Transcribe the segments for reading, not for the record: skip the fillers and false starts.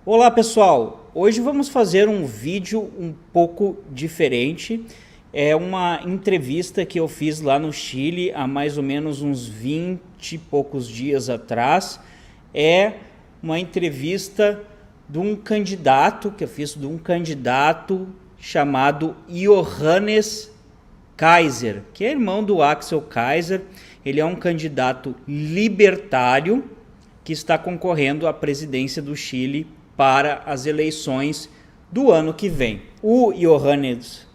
Olá pessoal, hoje vamos fazer um vídeo um pouco diferente. É uma entrevista que eu fiz lá no Chile há mais ou menos uns 20 e poucos dias atrás. É uma entrevista de um candidato que eu fiz de um candidato chamado Johannes Kaiser, que é irmão do Axel Kaiser. Ele é um candidato libertário que está concorrendo à presidência do Chile para as eleições do ano que vem. O Johannes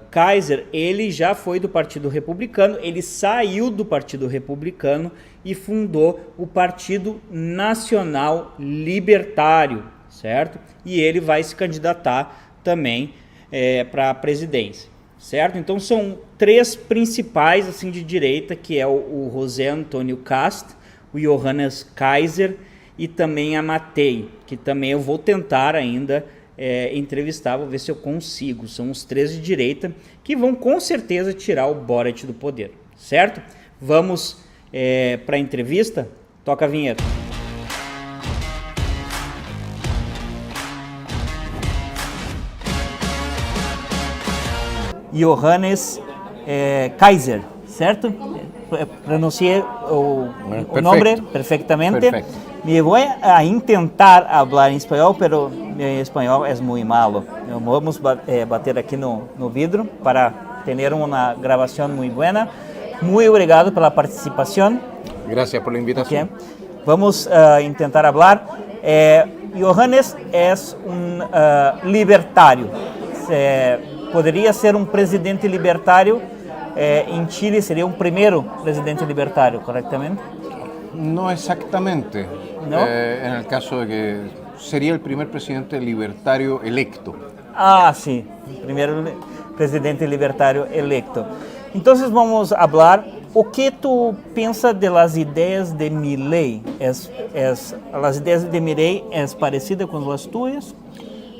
Kaiser, ele já foi do Partido Republicano, ele saiu do Partido Republicano e fundou o Partido Nacional Libertário, certo? E ele vai se candidatar também para a presidência, certo? Então são três principais assim de direita, que é o José Antônio Kast, o Johannes Kaiser e também a Matei, que também eu vou tentar ainda entrevistar, vou ver se eu consigo. São os três de direita que vão com certeza tirar o Boric do poder, certo? Vamos para a entrevista? Toca a vinheta. Johannes Kaiser, certo? Pronuncié o nombre perfectamente. Perfecto. Me voy a intentar hablar en español, pero mi español es muy malo. Vamos bater aqui no vidro para tener una grabación muy buena. Muy obrigado pela participación. Gracias por la invitación. Okay. Vamos a intentar hablar. Johannes es un libertario. Poderia ser um presidente libertário. En Chile sería un primer presidente libertario, ¿correctamente? No exactamente. ¿No? En el caso de que sería el primer presidente libertario electo. Ah, sí, primer presidente libertario electo. Entonces vamos a hablar. O que tú piensas de las ideas de Milei? ¿Las ideas de Milei es parecida con las tuyas?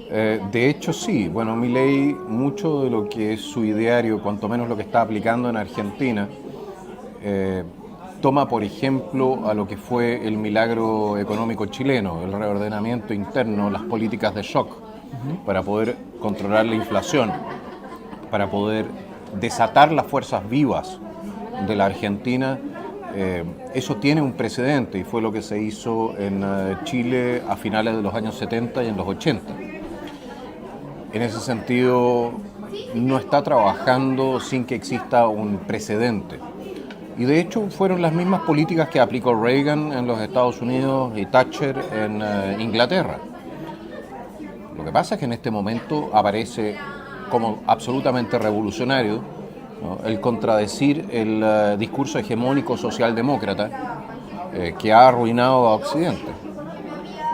De hecho, sí. Bueno, Milei, mucho de lo que es su ideario, cuanto menos lo que está aplicando en Argentina, toma, por ejemplo, a lo que fue el milagro económico chileno, el reordenamiento interno, las políticas de shock, para poder controlar la inflación, para poder desatar las fuerzas vivas de la Argentina. Eso tiene un precedente y fue lo que se hizo en Chile a finales de los años 70 y en los 80. En ese sentido, no está trabajando sin que exista un precedente. Y de hecho fueron las mismas políticas que aplicó Reagan en los Estados Unidos y Thatcher en Inglaterra. Lo que pasa es que en este momento aparece como absolutamente revolucionario, ¿no?, el contradecir el discurso hegemónico socialdemócrata que ha arruinado a Occidente.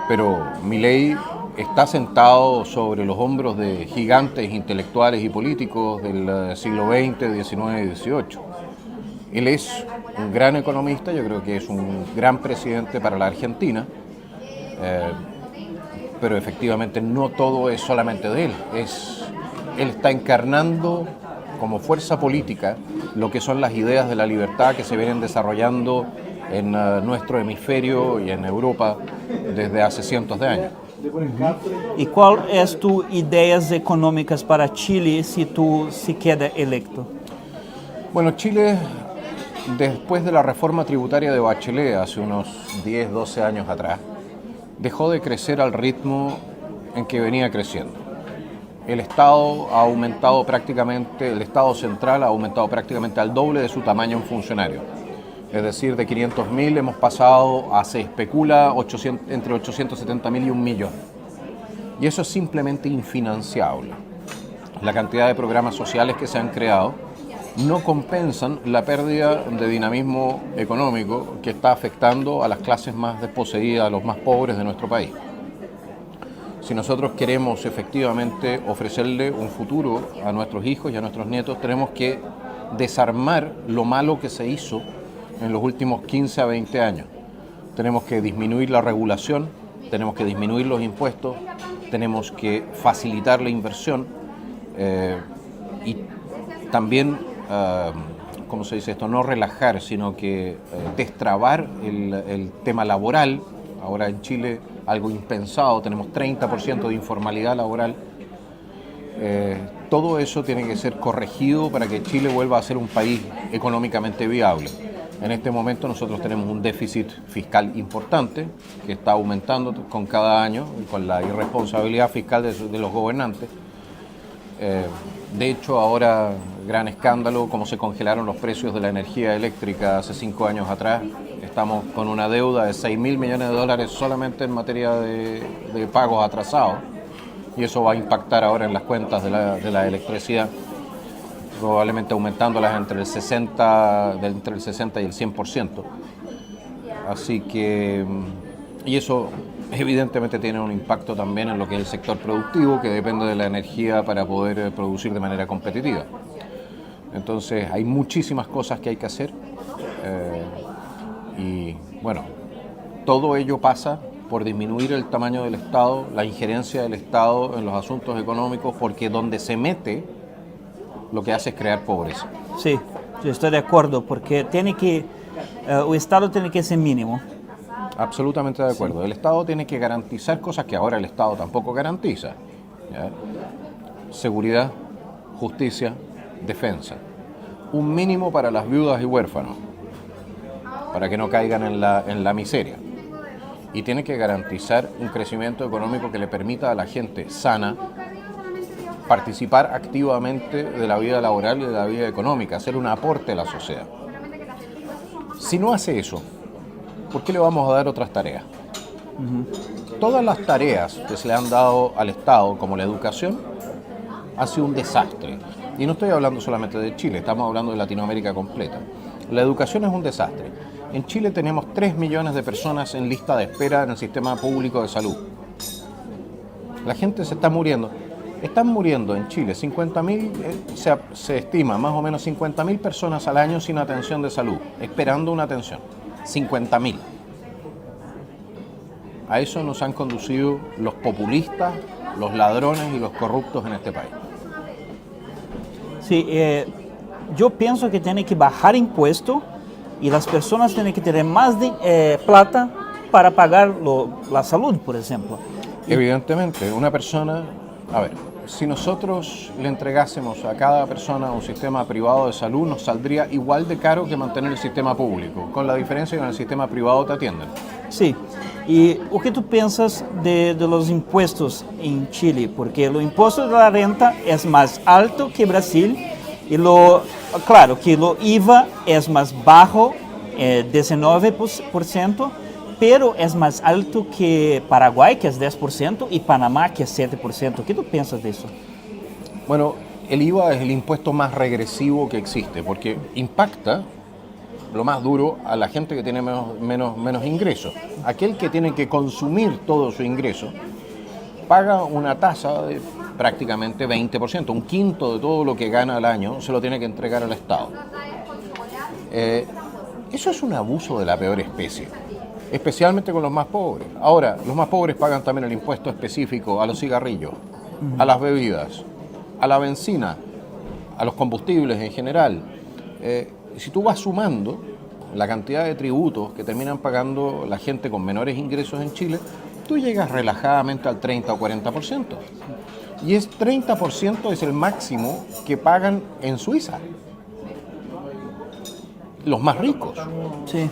Pero Milei está sentado sobre los hombros de gigantes intelectuales y políticos del siglo XX, XIX y XVIII. Él es un gran economista, yo creo que es un gran presidente para la Argentina, pero efectivamente no todo es solamente de él. Él está encarnando como fuerza política lo que son las ideas de la libertad que se vienen desarrollando en nuestro hemisferio y en Europa desde hace cientos de años. ¿Y cuál es tu ideas económicas para Chile si queda electo? Bueno, Chile, después de la reforma tributaria de Bachelet hace unos 10, 12 años atrás, dejó de crecer al ritmo en que venía creciendo. El Estado central ha aumentado prácticamente al doble de su tamaño en funcionarios. Es decir, de 500.000 hemos pasado se especula entre 870.000 y 1.000.000. Y eso es simplemente infinanciable. La cantidad de programas sociales que se han creado no compensan la pérdida de dinamismo económico que está afectando a las clases más desposeídas, a los más pobres de nuestro país. Si nosotros queremos efectivamente ofrecerle un futuro a nuestros hijos y a nuestros nietos, tenemos que desarmar lo malo que se hizo en los últimos 15 a 20 años. Tenemos que disminuir la regulación, tenemos que disminuir los impuestos, tenemos que facilitar la inversión y también, ¿cómo se dice esto? No relajar, sino que destrabar el tema laboral. Ahora en Chile algo impensado, tenemos 30% de informalidad laboral. Todo eso tiene que ser corregido para que Chile vuelva a ser un país económicamente viable. En este momento nosotros tenemos un déficit fiscal importante que está aumentando con cada año, con la irresponsabilidad fiscal de los gobernantes. De hecho, ahora, gran escándalo, como se congelaron los precios de la energía eléctrica hace 5 años atrás. Estamos con una deuda de $6.000 millones solamente en materia de pagos atrasados. Y eso va a impactar ahora en las cuentas de la electricidad, probablemente aumentándolas entre el 60 y el 100%. Así que, y eso evidentemente tiene un impacto también en lo que es el sector productivo, que depende de la energía para poder producir de manera competitiva. Entonces hay muchísimas cosas que hay que hacer y bueno, todo ello pasa por disminuir el tamaño del Estado, la injerencia del Estado en los asuntos económicos, porque donde se mete lo que hace es crear pobreza. Sí, yo estoy de acuerdo, porque el Estado tiene que ser mínimo. Absolutamente de acuerdo. Sí. El Estado tiene que garantizar cosas que ahora el Estado tampoco garantiza. ¿Ya? Seguridad, justicia, defensa. Un mínimo para las viudas y huérfanos, para que no caigan en la miseria. Y tiene que garantizar un crecimiento económico que le permita a la gente sana participar activamente de la vida laboral y de la vida económica, hacer un aporte a la sociedad. Si no hace eso, ¿por qué le vamos a dar otras tareas? Todas las tareas que se le han dado al Estado, como la educación, ha sido un desastre. Y no estoy hablando solamente de Chile, estamos hablando de Latinoamérica completa. La educación es un desastre. En Chile tenemos 3 millones de personas en lista de espera en el sistema público de salud. La gente se está muriendo. Están muriendo en Chile 50.000, se estima más o menos 50.000 personas al año sin atención de salud, esperando una atención. 50.000. A eso nos han conducido los populistas, los ladrones y los corruptos en este país. Sí, yo pienso que tiene que bajar impuestos y las personas tienen que tener más plata para pagar la salud, por ejemplo. Evidentemente, una persona, a ver, si nosotros le entregásemos a cada persona un sistema privado de salud, nos saldría igual de caro que mantener el sistema público, con la diferencia que en el sistema privado te atienden. Sí, y ¿qué tú piensas de los impuestos en Chile? Porque el impuesto de la renta es más alto que Brasil y claro que el IVA es más bajo, 19%, pero es más alto que Paraguay, que es 10%, y Panamá, que es 7%. ¿Qué tú piensas de eso? Bueno, el IVA es el impuesto más regresivo que existe, porque impacta lo más duro a la gente que tiene menos ingresos. Aquel que tiene que consumir todo su ingreso paga una tasa de prácticamente 20%, un quinto de todo lo que gana al año se lo tiene que entregar al Estado. Eso es un abuso de la peor especie, especialmente con los más pobres. Ahora, los más pobres pagan también el impuesto específico a los cigarrillos, a las bebidas, a la benzina, a los combustibles en general. Si tú vas sumando la cantidad de tributos que terminan pagando la gente con menores ingresos en Chile, tú llegas relajadamente al 30 o 40%. Y 30% es el máximo que pagan en Suiza los más ricos. Sí.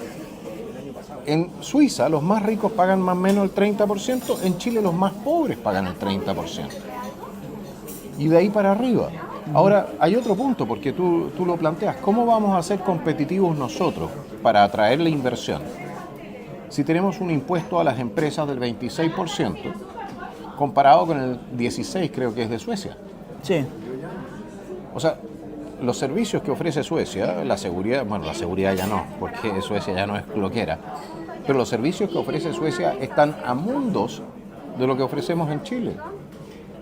En Suiza los más ricos pagan más o menos el 30%, en Chile los más pobres pagan el 30%. Y de ahí para arriba. Ahora, hay otro punto, porque tú lo planteas. ¿Cómo vamos a ser competitivos nosotros para atraer la inversión? Si tenemos un impuesto a las empresas del 26%, comparado con el 16% creo que es de Suecia. Sí. O sea, los servicios que ofrece Suecia, la seguridad ya no, porque Suecia ya no es lo que era, pero los servicios que ofrece Suecia están a mundos de lo que ofrecemos en Chile.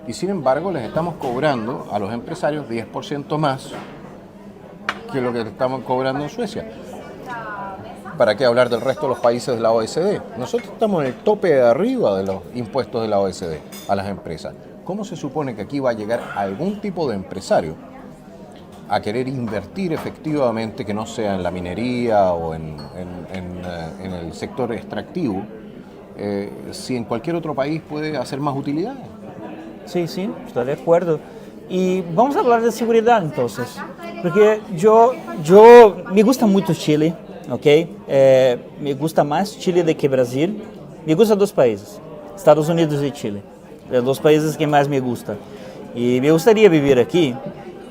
Y sin embargo les estamos cobrando a los empresarios 10% más que lo que estamos cobrando en Suecia. ¿Para qué hablar del resto de los países de la OECD? Nosotros estamos en el tope de arriba de los impuestos de la OECD a las empresas. ¿Cómo se supone que aquí va a llegar algún tipo de empresario a querer invertir efectivamente, que no sea en la minería o en el sector extractivo, si en cualquier otro país puede hacer más utilidades. Sí, sí, estoy de acuerdo. Y vamos a hablar de seguridad entonces, porque yo me gusta mucho Chile, ¿ok? Me gusta más Chile do que Brasil. Me gustan dos países, Estados Unidos y Chile, los dos países que más me gustan. Y me gustaría vivir aquí,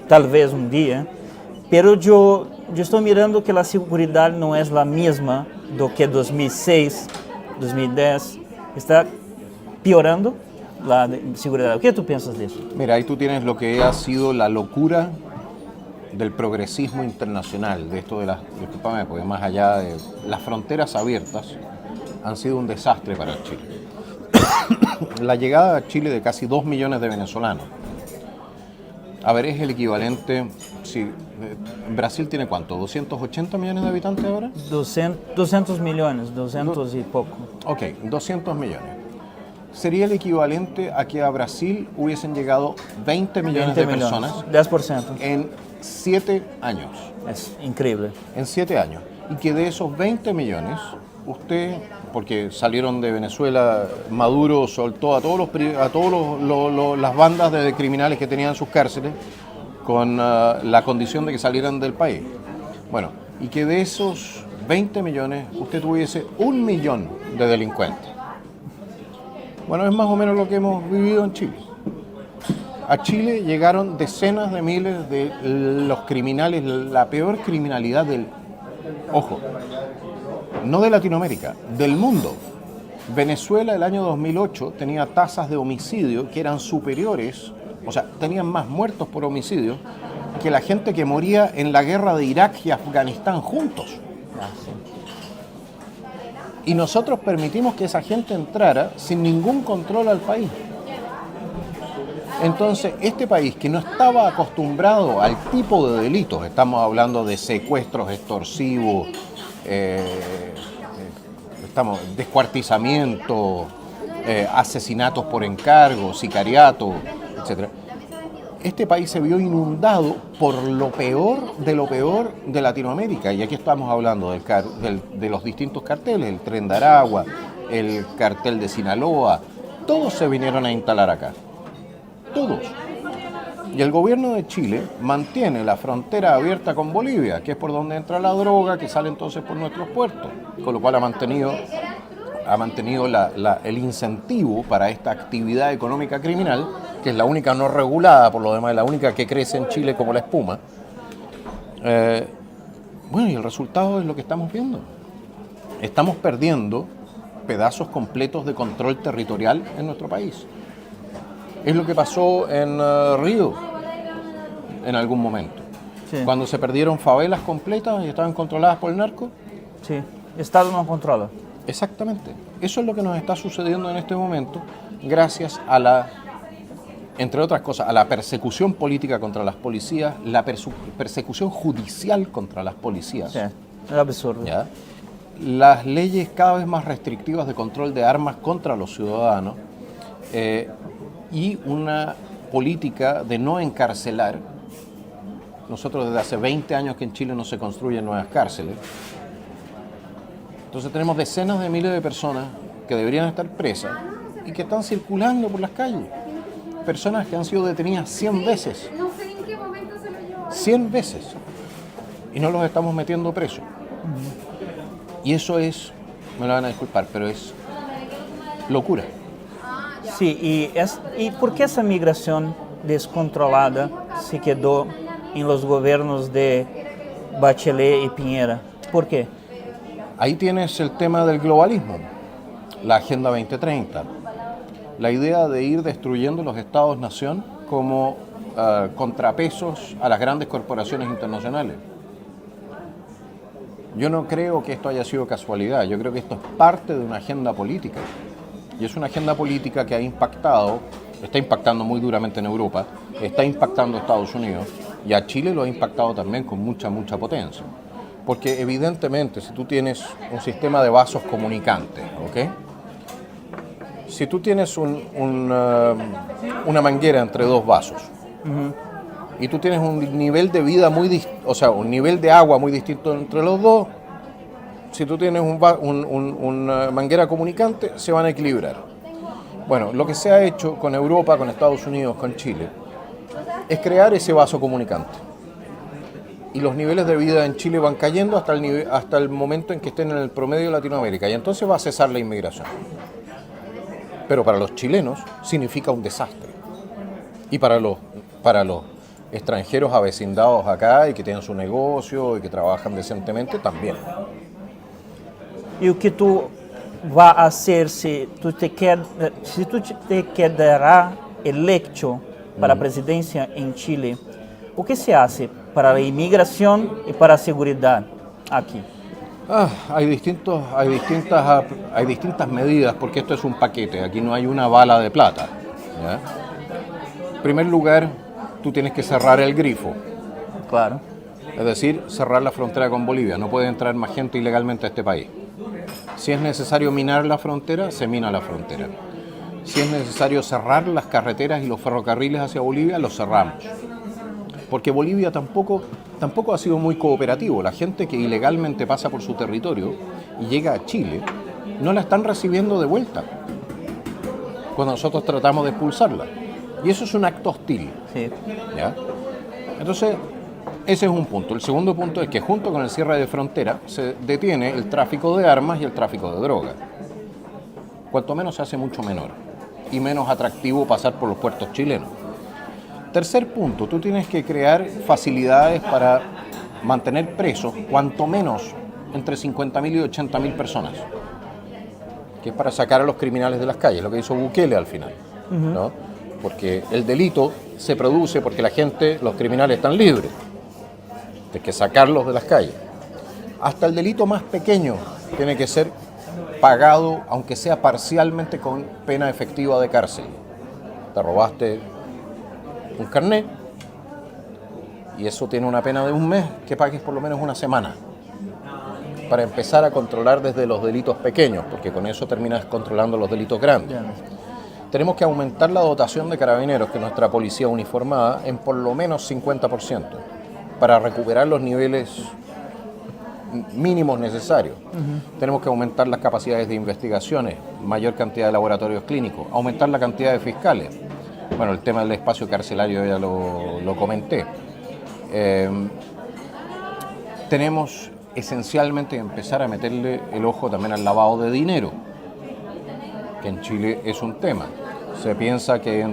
tal vez un día, pero yo estoy mirando que la seguridad no es la misma do que 2006, 2010, está piorando la seguridad. ¿Qué tú piensas de eso? Mira, ahí tú tienes lo que ha sido la locura del progresismo internacional, de esto de las, discúlpame, porque más allá de las fronteras abiertas han sido un desastre para Chile. La llegada a Chile de casi 2 millones de venezolanos. A ver, es el equivalente, si Brasil tiene ¿cuánto? ¿280 millones de habitantes ahora? 200 millones, 200 y poco. Ok, 200 millones. Sería el equivalente a que a Brasil hubiesen llegado 20 millones de personas 10%. en 7 años. Es increíble. En 7 años. Y que de esos 20 millones, usted, porque salieron de Venezuela, Maduro soltó a todas las bandas de criminales que tenían en sus cárceles con la condición de que salieran del país. Bueno, y que de esos 20 millones usted tuviese 1 millón de delincuentes. Bueno, es más o menos lo que hemos vivido en Chile. A Chile llegaron decenas de miles de los criminales, la peor criminalidad del... Ojo, no de Latinoamérica, del mundo. Venezuela el año 2008 tenía tasas de homicidio que eran superiores, o sea, tenían más muertos por homicidio que la gente que moría en la guerra de Irak y Afganistán juntos. Y nosotros permitimos que esa gente entrara sin ningún control al país. Entonces, este país que no estaba acostumbrado al tipo de delitos, estamos hablando de secuestros extorsivos, descuartizamiento, asesinatos por encargo, sicariato, etc. Este país se vio inundado por lo peor de Latinoamérica. Y aquí estamos hablando de los distintos carteles, el Tren de Aragua, el cartel de Sinaloa, todos se vinieron a instalar acá. Todos. Y el gobierno de Chile mantiene la frontera abierta con Bolivia, que es por donde entra la droga, que sale entonces por nuestros puertos, con lo cual ha mantenido el incentivo para esta actividad económica criminal, que es la única no regulada, por lo demás, la única que crece en Chile como la espuma. Bueno, y el resultado es lo que estamos viendo. Estamos perdiendo pedazos completos de control territorial en nuestro país. Es lo que pasó en Río en algún momento. Sí. Cuando se perdieron favelas completas y estaban controladas por el narco. Sí, el Estado no controla. Exactamente. Eso es lo que nos está sucediendo en este momento gracias a entre otras cosas, a la persecución política contra las policías, la persecución judicial contra las policías. Sí, es absurdo. ¿Ya? Las leyes cada vez más restrictivas de control de armas contra los ciudadanos y una política de no encarcelar. Nosotros desde hace 20 años que en Chile no se construyen nuevas cárceles. Entonces tenemos decenas de miles de personas que deberían estar presas y que están circulando por las calles. Personas que han sido detenidas 100 veces. 100 veces. Y no los estamos metiendo presos. Y eso es, me lo van a disculpar, pero es locura. Sí, ¿y por qué esa migración descontrolada se quedó en los gobiernos de Bachelet y Piñera? ¿Por qué? Ahí tienes el tema del globalismo, la Agenda 2030, la idea de ir destruyendo los estados-nación como contrapesos a las grandes corporaciones internacionales. Yo no creo que esto haya sido casualidad, yo creo que esto es parte de una agenda política. Y es una agenda política que está impactando muy duramente en Europa, está impactando a Estados Unidos y a Chile lo ha impactado también con mucha potencia. Porque evidentemente si tú tienes un sistema de vasos comunicantes, ¿ok? Si tú tienes una manguera entre dos vasos y tú tienes un nivel de vida un nivel de agua muy distinto entre los dos, si tú tienes una manguera comunicante, se van a equilibrar. Bueno, lo que se ha hecho con Europa, con Estados Unidos, con Chile, es crear ese vaso comunicante. Y los niveles de vida en Chile van cayendo hasta el momento en que estén en el promedio de Latinoamérica. Y entonces va a cesar la inmigración. Pero para los chilenos significa un desastre. Y para los extranjeros avecindados acá y que tienen su negocio y que trabajan decentemente también. E o que tu vai fazer se tu te quedará eleito para a presidência em Chile? O que se hace para a imigração e para a segurança aqui? Hay distintas medidas porque esto es un paquete, aquí no hay una bala de plata. ¿Ya? En primer lugar, tú tienes que cerrar el grifo, Claro. es decir, cerrar la frontera con Bolivia, no puede entrar más gente ilegalmente a este país. Si es necesario minar la frontera, se mina la frontera. Si es necesario cerrar las carreteras y los ferrocarriles hacia Bolivia, los cerramos. Porque Bolivia tampoco ha sido muy cooperativo. La gente que ilegalmente pasa por su territorio y llega a Chile, no la están recibiendo de vuelta cuando nosotros tratamos de expulsarla. Y eso es un acto hostil. Sí. ¿Ya? Entonces, ese es un punto. El segundo punto es que junto con el cierre de frontera se detiene el tráfico de armas y el tráfico de drogas. Cuanto menos se hace mucho menor y menos atractivo pasar por los puertos chilenos. Tercer punto, tú tienes que crear facilidades para mantener presos cuanto menos entre 50.000 y 80.000 personas, que es para sacar a los criminales de las calles, lo que hizo Bukele al final, ¿no? Porque el delito se produce porque los criminales están libres, hay que sacarlos de las calles. Hasta el delito más pequeño tiene que ser pagado, aunque sea parcialmente, con pena efectiva de cárcel. Te robaste un carnet y eso tiene una pena de un mes, que pagues por lo menos una semana para empezar a controlar desde los delitos pequeños, porque con eso terminas controlando los delitos grandes. Tenemos que aumentar la dotación de carabineros, que es nuestra policía uniformada, en por lo menos 50% para recuperar los niveles mínimos necesarios. Tenemos que aumentar las capacidades de investigaciones, mayor cantidad de laboratorios clínicos, aumentar la cantidad de fiscales. Bueno, el tema del espacio carcelario ya lo comenté. Tenemos esencialmente que empezar a meterle el ojo también al lavado de dinero, que en Chile es un tema. Se piensa que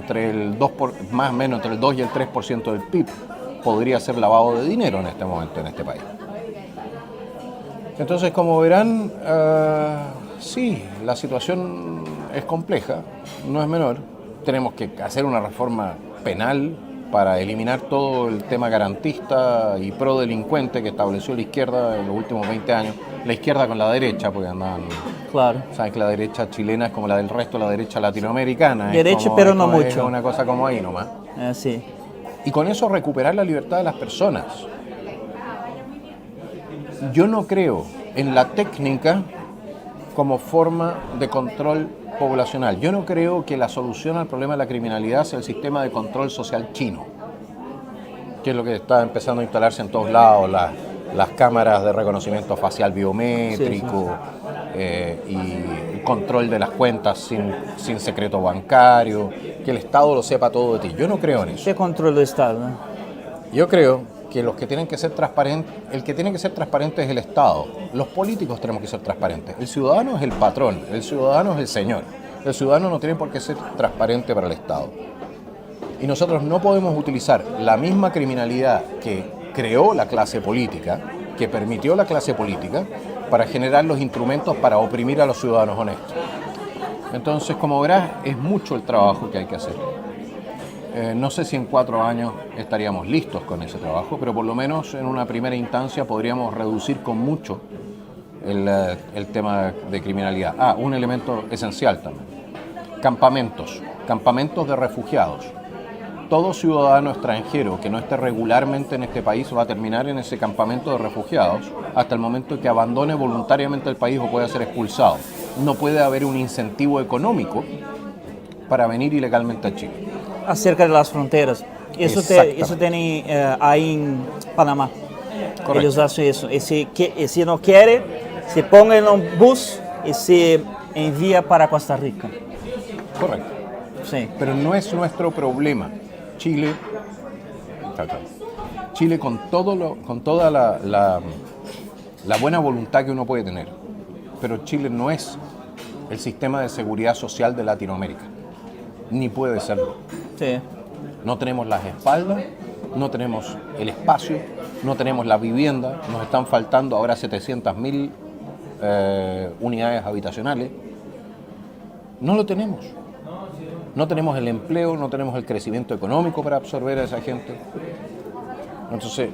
más o menos entre el 2 y el 3% del PIB podría ser lavado de dinero en este momento en este país. Entonces, como verán, sí, la situación es compleja, no es menor. Tenemos que hacer una reforma penal para eliminar todo el tema garantista y pro-delincuente que estableció la izquierda en los últimos 20 años. La izquierda con la derecha, porque andaban... Claro. Saben que la derecha chilena es como la del resto de la derecha latinoamericana. Derecha, pero no mucho. Es una cosa como ahí nomás. Sí. Y con eso recuperar la libertad de las personas. Yo no creo en la técnica como forma de control poblacional. Yo no creo que la solución al problema de la criminalidad sea el sistema de control social chino, que es lo que está empezando a instalarse en todos lados, las cámaras de reconocimiento facial biométrico, y el control de las cuentas sin secreto bancario, que el Estado lo sepa todo de ti. Yo no creo en eso. ¿Qué control del Estado? Yo creo que los que tienen que ser transparentes, el que tiene que ser transparente es el Estado. Los políticos tenemos que ser transparentes. El ciudadano es el patrón, el ciudadano es el señor. El ciudadano no tiene por qué ser transparente para el Estado. Y nosotros no podemos utilizar la misma criminalidad que creó la clase política, que permitió la clase política, para generar los instrumentos para oprimir a los ciudadanos honestos. Entonces, como verás, es mucho el trabajo que hay que hacer. No sé si en 4 años estaríamos listos con ese trabajo, pero por lo menos en una primera instancia podríamos reducir con mucho el tema de criminalidad. Un elemento esencial también. Campamentos de refugiados. Todo ciudadano extranjero que no esté regularmente en este país va a terminar en ese campamento de refugiados hasta el momento que abandone voluntariamente el país o pueda ser expulsado. No puede haber un incentivo económico para venir ilegalmente a Chile. Acerca de las fronteras. Eso tiene ahí en Panamá. Correcto. Ellos hacen eso. Si no quiere, se pone en un bus y se envía para Costa Rica. Correcto. Sí. Pero no es nuestro problema. Chile, con toda la buena voluntad que uno puede tener, pero Chile no es el sistema de seguridad social de Latinoamérica, ni puede serlo. Sí. No tenemos las espaldas, no tenemos el espacio, no tenemos la vivienda, nos están faltando ahora 700.000 unidades habitacionales. No lo tenemos. No tenemos el empleo, no tenemos el crecimiento económico para absorber a esa gente. Entonces,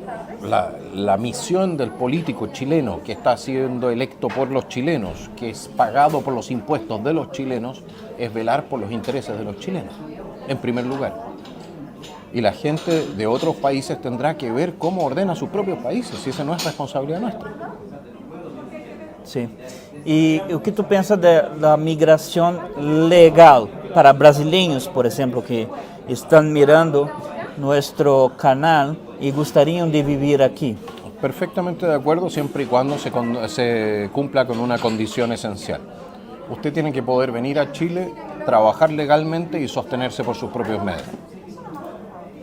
la misión del político chileno que está siendo electo por los chilenos, que es pagado por los impuestos de los chilenos, es velar por los intereses de los chilenos, en primer lugar. Y la gente de otros países tendrá que ver cómo ordena sus propios países, si esa no es responsabilidad nuestra. Sí. E o que tu pensa da migração legal para brasileiros, por exemplo, que estão mirando nosso canal e gostariam de viver aqui? Perfectamente de acuerdo, siempre y cuando se cumpla con una condición esencial. Usted tiene que poder venir a Chile, trabajar legalmente y sostenerse por sus propios medios.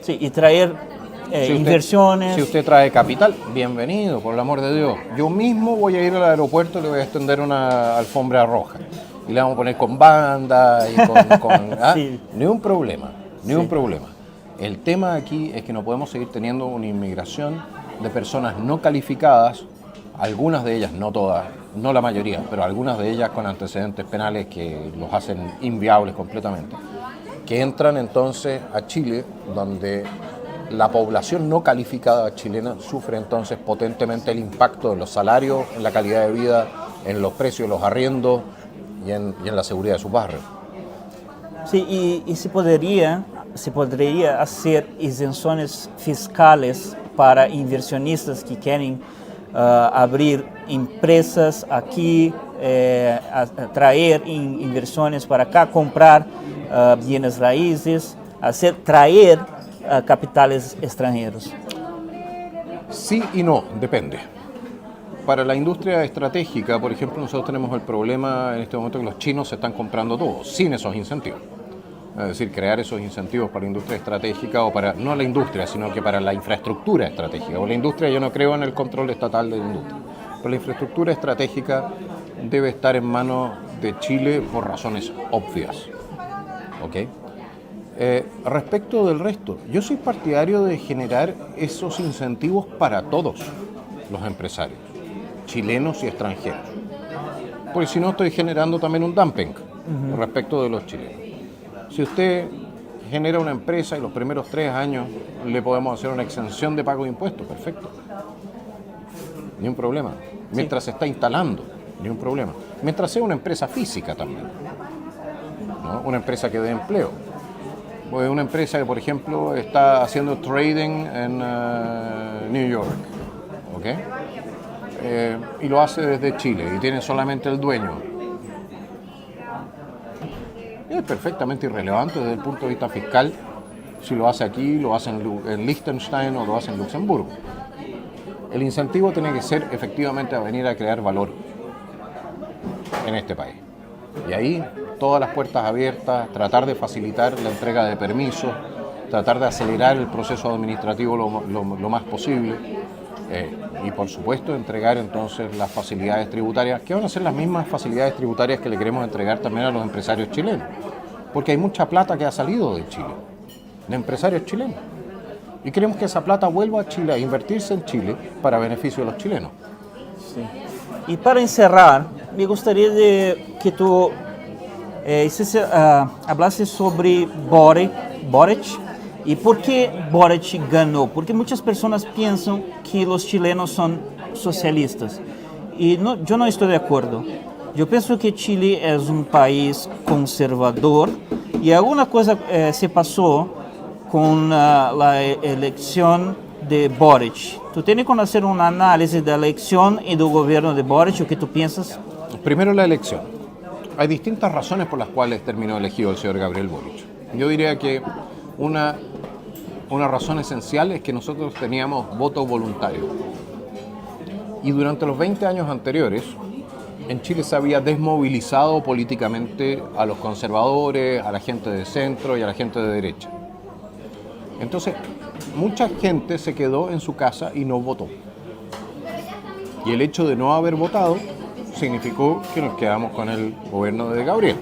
Sí, y traer inversiones. Si usted trae capital, bienvenido, por el amor de Dios. Yo mismo voy a ir al aeropuerto y le voy a extender una alfombra roja. Y le vamos a poner con banda y Sí. Ni un problema, ni un problema. El tema aquí es que no podemos seguir teniendo una inmigración de personas no calificadas, algunas de ellas, no todas, no la mayoría, pero algunas de ellas con antecedentes penales que los hacen inviables completamente, que entran entonces a Chile, donde la población no calificada chilena sufre entonces potentemente el impacto de los salarios, en la calidad de vida, en los precios de los arriendos y en la seguridad de sus barrios. Sí, y se podría hacer exenções fiscales para inversionistas que quieren abrir empresas aquí, traer inversiones para acá, comprar bienes raíces, traer capitales extranjeros. Sí y no, depende. Para la industria estratégica, por ejemplo, nosotros tenemos el problema en este momento que los chinos se están comprando todo, sin esos incentivos. Es decir, crear esos incentivos para la industria estratégica o para, no la industria, sino que para la infraestructura estratégica. O la industria, yo no creo en el control estatal de la industria, pero la infraestructura estratégica debe estar en manos de Chile por razones obvias. ¿Ok? Respecto del resto, yo soy partidario de generar esos incentivos para todos los empresarios, chilenos y extranjeros, porque si no estoy generando también un dumping respecto de los chilenos. Si usted genera una empresa y los primeros 3 años le podemos hacer una exención de pago de impuestos, perfecto, ni un problema. Mientras se está instalando, ni un problema. Mientras sea una empresa física también, ¿no? Una empresa que dé empleo. Pues una empresa que, por ejemplo, está haciendo trading en New York, ¿ok? Y lo hace desde Chile y tiene solamente el dueño. Es perfectamente irrelevante desde el punto de vista fiscal si lo hace aquí, lo hace en Liechtenstein o lo hace en Luxemburgo. El incentivo tiene que ser efectivamente a venir a crear valor en este país. Y ahí todas las puertas abiertas, tratar de facilitar la entrega de permisos, tratar de acelerar el proceso administrativo lo más posible y por supuesto entregar entonces las facilidades tributarias, que van a ser las mismas facilidades tributarias que le queremos entregar también a los empresarios chilenos, porque hay mucha plata que ha salido de Chile, de empresarios chilenos, y queremos que esa plata vuelva a Chile, a invertirse en Chile para beneficio de los chilenos. Sí. Y para encerrar, me gustaría que tú hablases sobre Boric y por qué Boric ganó. Porque muchas personas piensan que los chilenos son socialistas y yo no estoy de acuerdo. Yo pienso que Chile es un país conservador y alguna cosa se pasó con la elección de Boric. ¿Tú tienes que hacer un análisis de la elección y del gobierno de Boric? ¿O qué tú piensas? Primero, la elección. Hay distintas razones por las cuales terminó elegido el señor Gabriel Boric. Yo diría que una razón esencial es que nosotros teníamos voto voluntario. Y durante los 20 años anteriores, en Chile se había desmovilizado políticamente a los conservadores, a la gente de centro y a la gente de derecha. Entonces, mucha gente se quedó en su casa y no votó. Y el hecho de no haber votado significó que nos quedamos con el gobierno de Gabriel,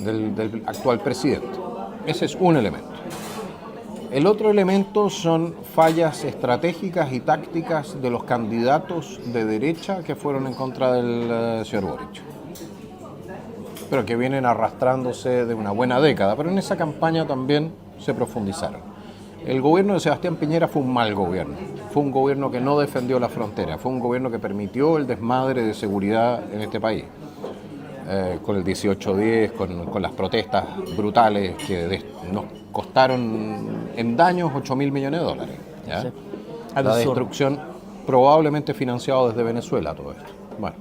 del actual presidente. Ese es un elemento. El otro elemento son fallas estratégicas y tácticas de los candidatos de derecha que fueron en contra del señor Boric, pero que vienen arrastrándose de una buena década, pero en esa campaña también se profundizaron. El gobierno de Sebastián Piñera fue un mal gobierno, fue un gobierno que no defendió la frontera, fue un gobierno que permitió el desmadre de seguridad en este país, con el 1810, con las protestas brutales que nos costaron en daños $8.000 millones. ¿Ya? Sí. La destrucción probablemente financiado desde Venezuela, todo esto. Bueno,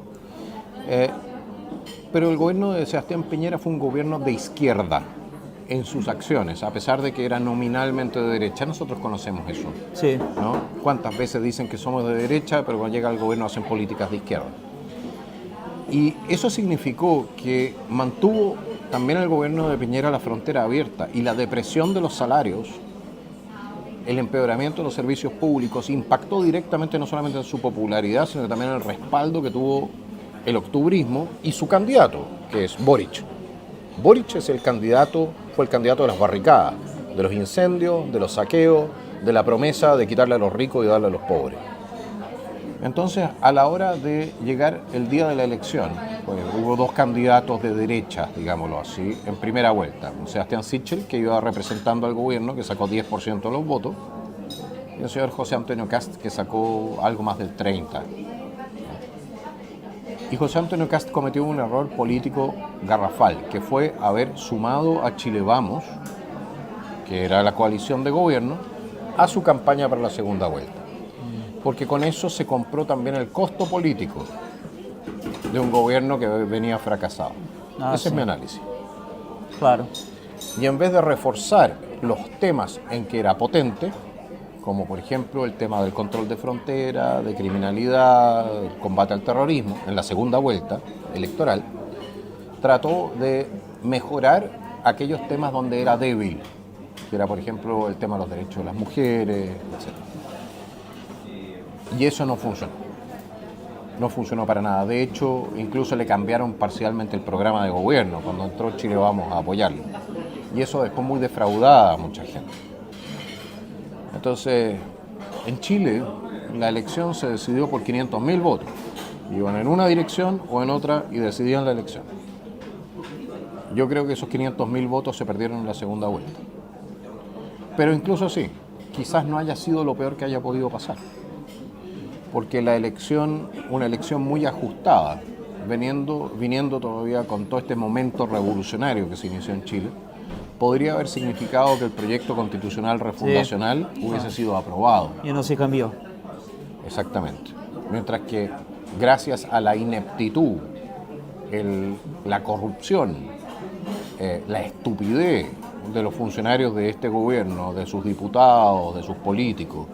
pero el gobierno de Sebastián Piñera fue un gobierno de izquierda en sus acciones, a pesar de que era nominalmente de derecha. Nosotros conocemos eso. Sí. ¿No? ¿Cuántas veces dicen que somos de derecha, pero cuando llega el gobierno hacen políticas de izquierda? Y eso significó que mantuvo también el gobierno de Piñera la frontera abierta, y la depresión de los salarios, el empeoramiento de los servicios públicos, impactó directamente no solamente en su popularidad, sino también en el respaldo que tuvo el octubrismo y su candidato, que es Boric. Boric es fue el candidato de las barricadas, de los incendios, de los saqueos, de la promesa de quitarle a los ricos y darle a los pobres. Entonces, a la hora de llegar el día de la elección, pues, hubo dos candidatos de derecha, digámoslo así, en primera vuelta. Sebastián Sichel, que iba representando al gobierno, que sacó 10% de los votos, y el señor José Antonio Kast, que sacó algo más del 30%. Y José Antonio Kast cometió un error político garrafal, que fue haber sumado a Chile Vamos, que era la coalición de gobierno, a su campaña para la segunda vuelta. Porque con eso se compró también el costo político de un gobierno que venía fracasado. Ese es mi análisis. Claro. Y en vez de reforzar los temas en que era potente, como por ejemplo el tema del control de frontera, de criminalidad, el combate al terrorismo, en la segunda vuelta electoral, trató de mejorar aquellos temas donde era débil, que era por ejemplo el tema de los derechos de las mujeres, etc. Y eso no funcionó. No funcionó para nada. De hecho, incluso le cambiaron parcialmente el programa de gobierno cuando entró Chile Vamos a apoyarlo. Y eso dejó muy defraudada a mucha gente. Entonces, en Chile, la elección se decidió por 500.000 votos. Iban en una dirección o en otra y decidían la elección. Yo creo que esos 500.000 votos se perdieron en la segunda vuelta. Pero incluso así, quizás no haya sido lo peor que haya podido pasar. Porque la elección, una elección muy ajustada, viniendo todavía con todo este momento revolucionario que se inició en Chile, podría haber significado que el proyecto constitucional refundacional hubiese sido aprobado. Y no se cambió. Exactamente. Mientras que gracias a la ineptitud, la corrupción, la estupidez de los funcionarios de este gobierno, de sus diputados, de sus políticos,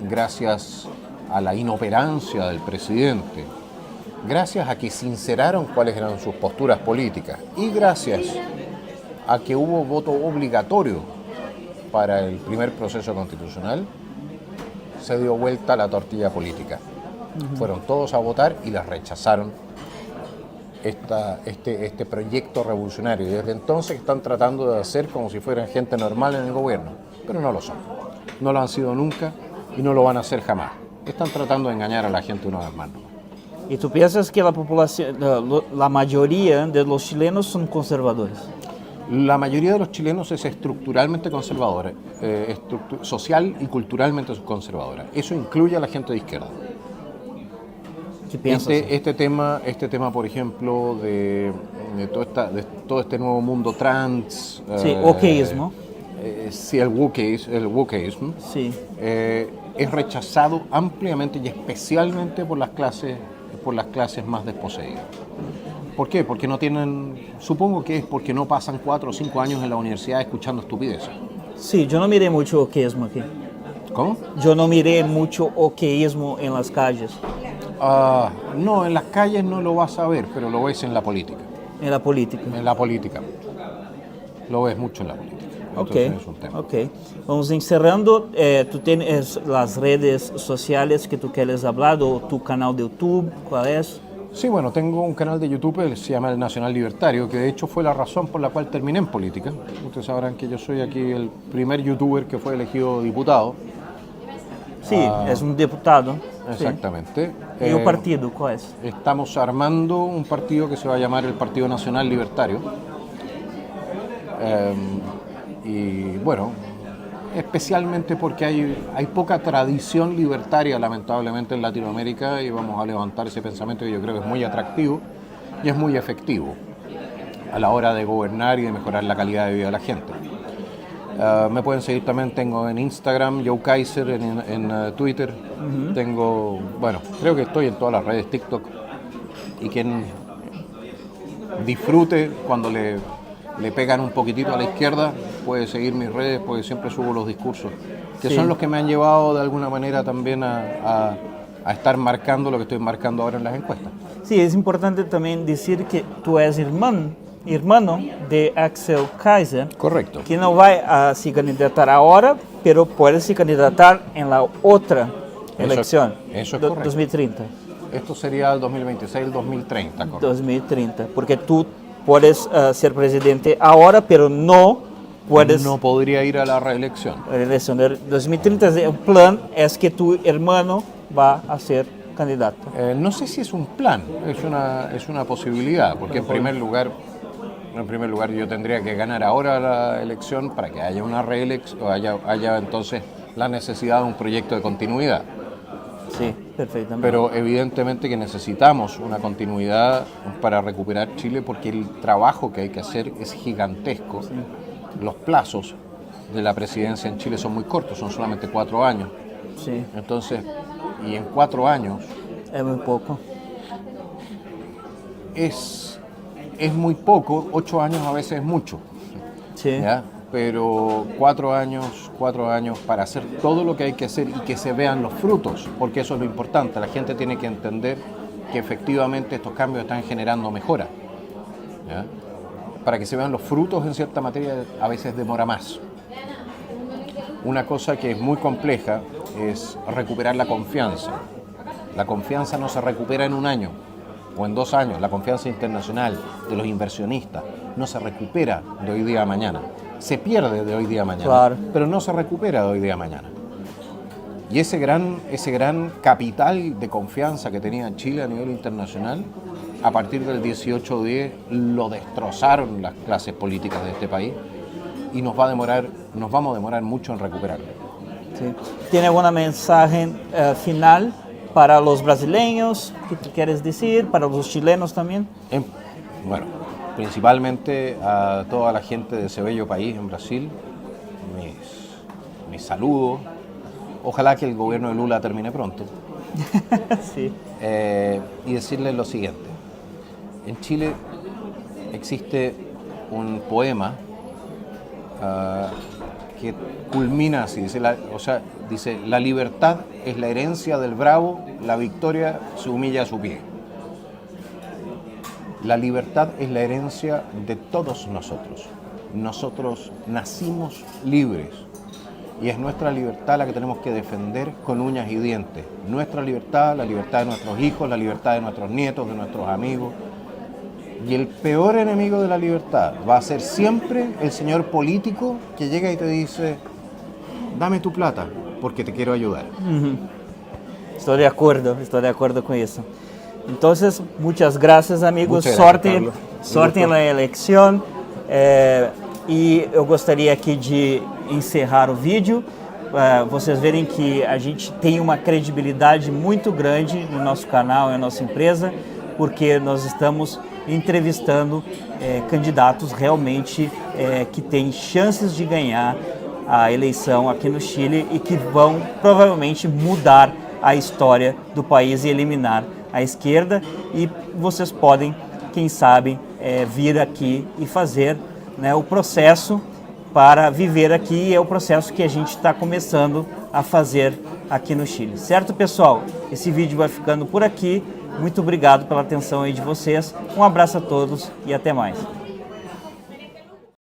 gracias a la inoperancia del presidente, gracias a que sinceraron cuáles eran sus posturas políticas y gracias a que hubo voto obligatorio para el primer proceso constitucional, se dio vuelta la tortilla política. Fueron todos a votar y las rechazaron este proyecto revolucionario. Y desde entonces están tratando de hacer como si fueran gente normal en el gobierno, pero no lo son. No lo han sido nunca y no lo van a hacer jamás. Están tratando de engañar a la gente una vez más. ¿Y tú piensas que la población, la mayoría de los chilenos son conservadores? La mayoría de los chilenos es estructuralmente conservadora, social y culturalmente conservadora. Eso incluye a la gente de izquierda. ¿Qué piensas? Este tema, por ejemplo, de todo este nuevo mundo trans. Sí, okeísmo. Sí, el wokeísmo. Sí. Es rechazado ampliamente y especialmente por las clases más desposeídas. ¿Por qué? Porque no tienen, supongo que es porque no pasan 4 o 5 años en la universidad escuchando estupideces. Sí, yo no miré mucho okeísmo aquí. ¿Cómo? Yo no miré mucho okeísmo en las calles. No, en las calles no lo vas a ver, pero lo ves en la política. En la política. En la política. Lo ves mucho en la política. Entonces es un tema. Ok. Vamos encerrando. ¿Tú tienes las redes sociales que tú quieres hablar o tu canal de YouTube? ¿Cuál es? Sí, bueno, tengo un canal de YouTube que se llama El Nacional Libertario, que de hecho fue la razón por la cual terminé en política. Ustedes sabrán que yo soy aquí el primer youtuber que fue elegido diputado. Sí, es un diputado. Exactamente. Sí. ¿Y un partido cuál es? Estamos armando un partido que se va a llamar el Partido Nacional Libertario. Y bueno, especialmente porque hay poca tradición libertaria, lamentablemente, en Latinoamérica, y vamos a levantar ese pensamiento que yo creo que es muy atractivo y es muy efectivo a la hora de gobernar y de mejorar la calidad de vida de la gente. Me pueden seguir también, tengo en Instagram, Joe Kaiser, en Twitter, tengo, bueno, creo que estoy en todas las redes, TikTok, y quien disfrute cuando le pegan un poquitito a la izquierda, puede seguir mis redes, porque siempre subo los discursos, que son los que me han llevado de alguna manera también a estar marcando lo que estoy marcando ahora en las encuestas. Sí, es importante también decir que tú eres hermano de Axel Kaiser. Correcto. Que no va a se candidatar ahora, pero puede se candidatar en la otra elección. Eso es correcto. 2030. Esto sería el 2026, el 2030, correcto. 2030, porque tú puedes ser presidente ahora, pero no puedes... No podría ir a la reelección. La elección de 2030, el plan es que tu hermano va a ser candidato. No sé si es un plan, es una posibilidad, porque en primer lugar yo tendría que ganar ahora la elección para que haya una reelección, o haya entonces la necesidad de un proyecto de continuidad. Sí, perfectamente. Pero evidentemente que necesitamos una continuidad para recuperar Chile, porque el trabajo que hay que hacer es gigantesco. Sí. Los plazos de la presidencia en Chile son muy cortos, son solamente 4 años. Sí. Entonces, y en 4 años... Es muy poco. Es muy poco, 8 años a veces es mucho. Sí. ¿Ya? Pero 4 años para hacer todo lo que hay que hacer y que se vean los frutos, porque eso es lo importante. La gente tiene que entender que efectivamente estos cambios están generando mejora. ¿Ya? Para que se vean los frutos en cierta materia a veces demora más. Una cosa que es muy compleja es recuperar la confianza. La confianza no se recupera en 1 año o en 2 años. La confianza internacional de los inversionistas no se recupera de hoy día a mañana. Se pierde de hoy día a mañana, claro, pero no se recupera de hoy día a mañana. Y ese gran capital de confianza que tenía Chile a nivel internacional, a partir del 18-10 lo destrozaron las clases políticas de este país y nos vamos a demorar mucho en recuperarlo. Sí. ¿Tiene algún mensaje final para los brasileños? ¿Qué te quieres decir? ¿Para los chilenos también? Bueno, principalmente a toda la gente de ese bello país en Brasil, mis saludos. Ojalá que el gobierno de Lula termine pronto. Sí. Y decirles lo siguiente. En Chile existe un poema que culmina así, dice, la libertad es la herencia del bravo, la victoria se humilla a su pie. La libertad es la herencia de todos nosotros. Nosotros nacimos libres y es nuestra libertad la que tenemos que defender con uñas y dientes. Nuestra libertad, la libertad de nuestros hijos, la libertad de nuestros nietos, de nuestros amigos. Y el peor enemigo de la libertad va a ser siempre el señor político que llega y te dice, dame tu plata porque te quiero ayudar. Estoy de acuerdo con eso. Entonces, muchas gracias, amigos. Muchas gracias, sorte en la eleição. E eu gostaria aqui de encerrar o vídeo. Vocês verem que a gente tem uma credibilidade muito grande no nosso canal e na nossa empresa, porque nós estamos entrevistando candidatos realmente que têm chances de ganhar a eleição aqui no Chile e que vão provavelmente mudar a história do país e eliminar a esquerda, e vocês podem, quem sabe, vir aqui e fazer, né, o processo para viver aqui. É o processo que a gente está começando a fazer aqui no Chile. Certo, pessoal? Esse vídeo vai ficando por aqui. Muito obrigado pela atenção aí de vocês. Um abraço a todos e até mais.